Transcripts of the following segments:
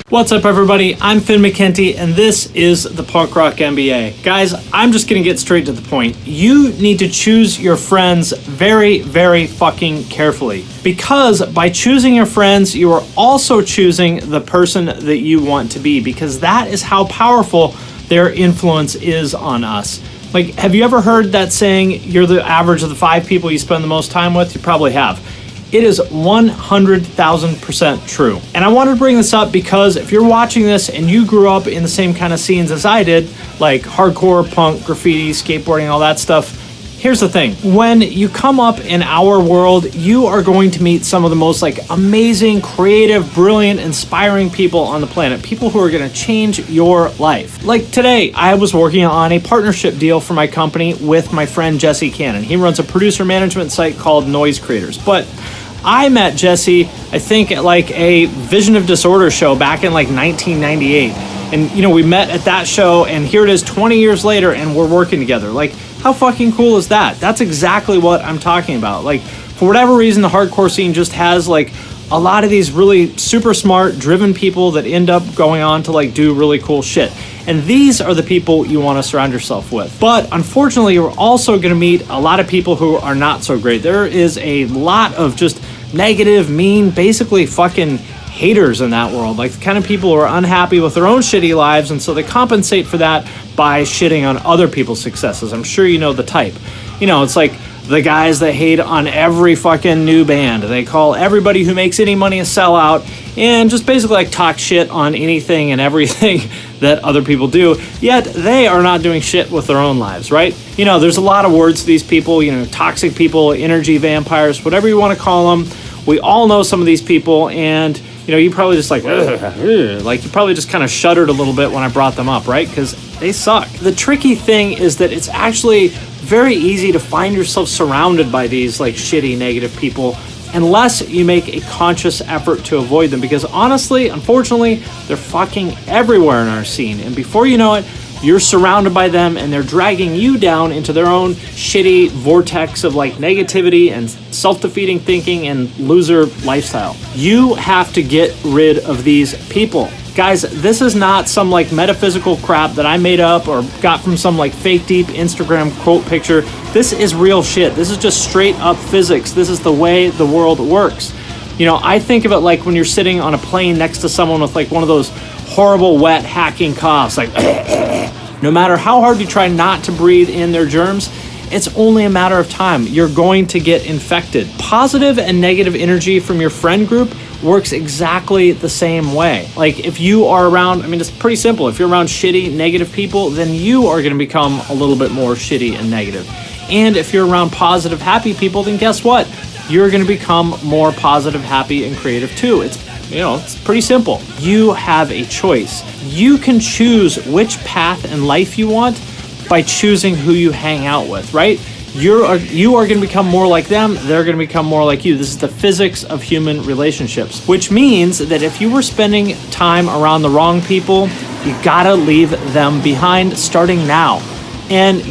What's up, everybody? I'm Finn McKenty, and this is the Punk Rock MBA. Guys, I'm just gonna get straight to the point. You need to choose your friends very, very fucking carefully. Because by choosing your friends, you are also choosing the person that you want to be, because that is how powerful their influence is on us. Like, have you ever heard that saying, you're the average of the 5 people you spend the most time with? You probably have. It is 100,000% true. And I wanted to bring this up because if you're watching this and you grew up in the same kind of scenes as I did, like hardcore, punk, graffiti, skateboarding, all that stuff, here's the thing. When you come up in our world, you are going to meet some of the most amazing, creative, brilliant, inspiring people on the planet. People who are going to change your life. Like today, I was working on a partnership deal for my company with my friend Jesse Cannon. He runs a producer management site called Noise Creators. But I met Jesse, I think, at a Vision of Disorder show back in 1998. And, we met at that show, and here it is 20 years later, and we're working together. How fucking cool is that? That's exactly what I'm talking about. For whatever reason, the hardcore scene just has, a lot of these really super smart, driven people that end up going on to, do really cool shit. And these are the people you want to surround yourself with. But unfortunately, you're also going to meet a lot of people who are not so great. There is a lot of just negative, mean, basically fucking haters in that world. The kind of people who are unhappy with their own shitty lives, and so they compensate for that by shitting on other people's successes. I'm sure you know the type. It's like the guys that hate on every fucking new band. They call everybody who makes any money a sellout, and just basically talk shit on anything and everything that other people do, yet they are not doing shit with their own lives, right? There's a lot of words to these people, toxic people, energy vampires, whatever you want to call them. We all know some of these people, and you probably just you probably just kind of shuddered a little bit when I brought them up, right? Because they suck. The tricky thing is that it's actually very easy to find yourself surrounded by these shitty, negative people unless you make a conscious effort to avoid them, because honestly, unfortunately, they're fucking everywhere in our scene, and before you know it, you're surrounded by them and they're dragging you down into their own shitty vortex of negativity and self-defeating thinking and loser lifestyle. You have to get rid of these people. Guys, this is not some metaphysical crap that I made up or got from some fake deep Instagram quote picture. This is real shit. This is just straight up physics. This is the way the world works. I think of it when you're sitting on a plane next to someone with one of those horrible wet hacking coughs, no matter how hard you try not to breathe in their germs, it's only a matter of time. You're going to get infected. Positive and negative energy from your friend group works exactly the same way. If you are around, it's pretty simple. If you're around shitty, negative people, then you are going to become a little bit more shitty and negative. And if you're around positive, happy people, then guess what? You're going to become more positive, happy, and creative too. It's pretty simple. You have a choice. You can choose which path in life you want by choosing who you hang out with, right? You are going to become more like them. They're going to become more like you. This is the physics of human relationships, which means that if you were spending time around the wrong people, you gotta leave them behind starting now. And,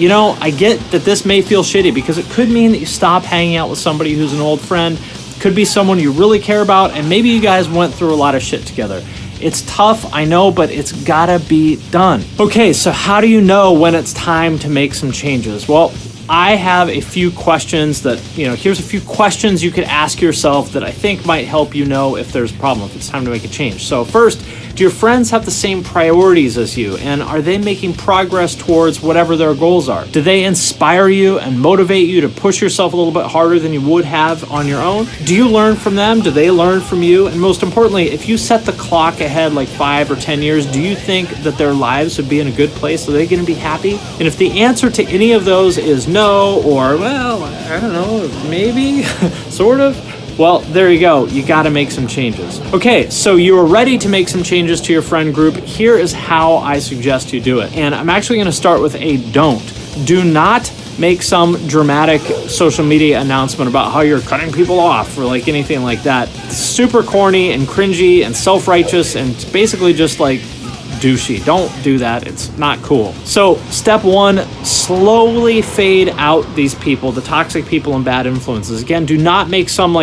I get that this may feel shitty because it could mean that you stop hanging out with somebody who's an old friend. Could be someone you really care about, and maybe you guys went through a lot of shit together. It's tough, I know, but it's gotta be done. Okay, so how do you know when it's time to make some changes? Well, I have a few questions that, here's a few questions you could ask yourself that I think might help you know if there's a problem, if it's time to make a change. So first, do your friends have the same priorities as you? And are they making progress towards whatever their goals are? Do they inspire you and motivate you to push yourself a little bit harder than you would have on your own? Do you learn from them? Do they learn from you? And most importantly, if you set the clock ahead 5 or 10 years, do you think that their lives would be in a good place? Are they going to be happy? And if the answer to any of those is no, or, well, I don't know, maybe, sort of, well, there you go. You got to make some changes. Okay, so you are ready to make some changes to your friend group. Here is how I suggest you do it. And I'm actually going to start with a don't. Do not make some dramatic social media announcement about how you're cutting people off or anything like that. It's super corny and cringy and self-righteous, and it's basically just douchey. Don't do that. It's not cool. So step one, slowly fade out these people, the toxic people and bad influences. Again, do not make some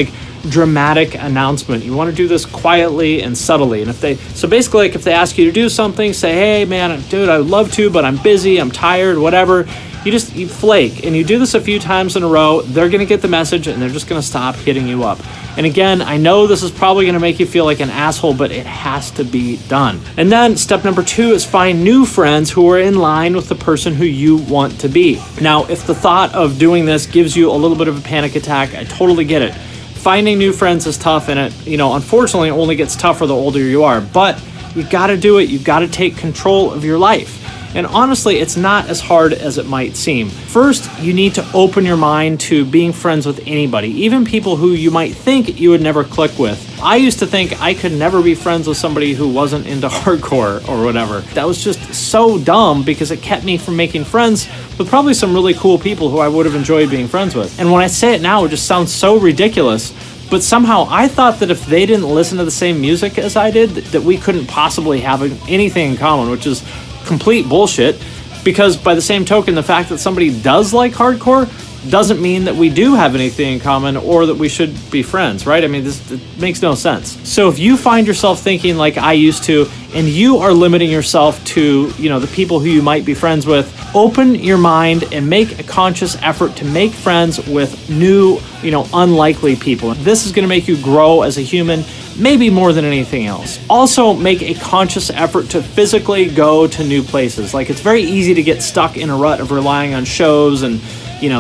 dramatic announcement. You want to do this quietly and subtly. And so basically, like if they ask you to do something, say, hey man, dude, I'd love to, but I'm busy, I'm tired, whatever. You flake, and you do this a few times in a row, they're going to get the message and they're just going to stop hitting you up. And again, I know this is probably going to make you feel like an asshole, but it has to be done. And then step number 2 is find new friends who are in line with the person who you want to be. Now, if the thought of doing this gives you a little bit of a panic attack, I totally get it. Finding new friends is tough, and it, unfortunately, it only gets tougher the older you are. But you got to do it. You've got to take control of your life. And honestly, it's not as hard as it might seem. First, you need to open your mind to being friends with anybody, even people who you might think you would never click with. I used to think I could never be friends with somebody who wasn't into hardcore or whatever. That was just so dumb because it kept me from making friends with probably some really cool people who I would have enjoyed being friends with. And when I say it now, it just sounds so ridiculous. But somehow I thought that if they didn't listen to the same music as I did, that we couldn't possibly have anything in common, which is complete bullshit, because by the same token, the fact that somebody does like hardcore doesn't mean that we do have anything in common or that we should be friends, right? I mean, it makes no sense. So if you find yourself thinking like I used to, and you are limiting yourself to, the people who you might be friends with, open your mind and make a conscious effort to make friends with new, unlikely people. This is going to make you grow as a human, maybe more than anything else. Also, make a conscious effort to physically go to new places. Like, it's very easy to get stuck in a rut of relying on shows and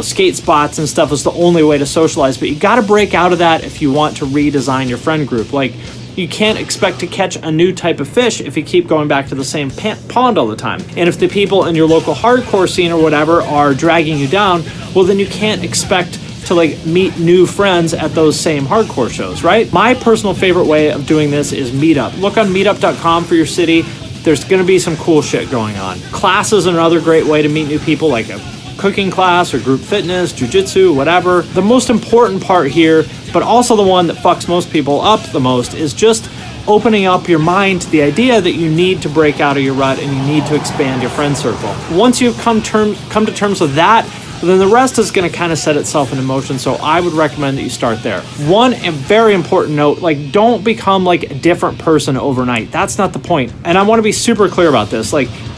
skate spots and stuff is the only way to socialize, but you got to break out of that if you want to redesign your friend group. Like, you can't expect to catch a new type of fish if you keep going back to the same pond all the time. And if the people in your local hardcore scene or whatever are dragging you down, well, then you can't expect to meet new friends at those same hardcore shows, right? My personal favorite way of doing this is Meetup. Look on meetup.com for your city. There's going to be some cool shit going on. Classes are another great way to meet new people, like a cooking class or group fitness, jujitsu, whatever. The most important part here, but also the one that fucks most people up the most, is just opening up your mind to the idea that you need to break out of your rut and you need to expand your friend circle. Once you've come to terms with that, then the rest is going to kind of set itself into motion. So I would recommend that you start there. One very important note, don't become a different person overnight. That's not the point. And I want to be super clear about this.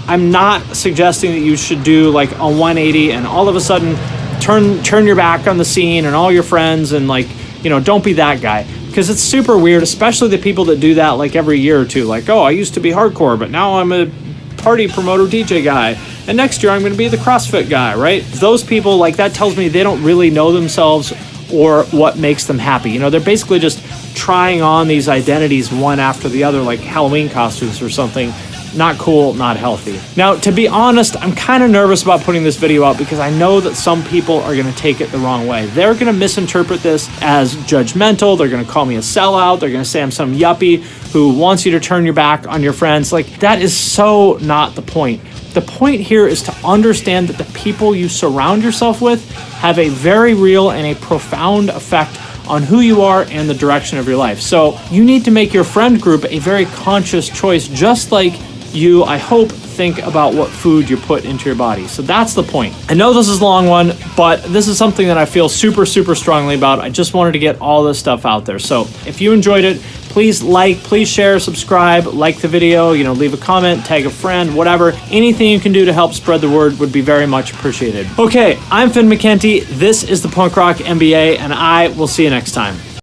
I'm not suggesting that you should do a 180 and all of a sudden turn your back on the scene and all your friends and don't be that guy. Because it's super weird, especially the people that do that every year or two. Oh, I used to be hardcore, but now I'm a party promoter DJ guy. And next year I'm going to be the CrossFit guy, right? Those people, that tells me they don't really know themselves or what makes them happy. They're basically just trying on these identities one after the other, like Halloween costumes or something. Not cool, not healthy. Now, to be honest, I'm kind of nervous about putting this video out because I know that some people are going to take it the wrong way. They're going to misinterpret this as judgmental. They're going to call me a sellout. They're going to say I'm some yuppie who wants you to turn your back on your friends. That is so not the point. The point here is to understand that the people you surround yourself with have a very real and a profound effect on who you are and the direction of your life. So you need to make your friend group a very conscious choice, just like you, I hope, think about what food you put into your body. So that's the point. I know this is a long one, but this is something that I feel super, super strongly about. I just wanted to get all this stuff out there. So if you enjoyed it, please please share, subscribe, like the video, leave a comment, tag a friend, whatever. Anything you can do to help spread the word would be very much appreciated. Okay, I'm Finn McKenty. This is the Punk Rock MBA, and I will see you next time.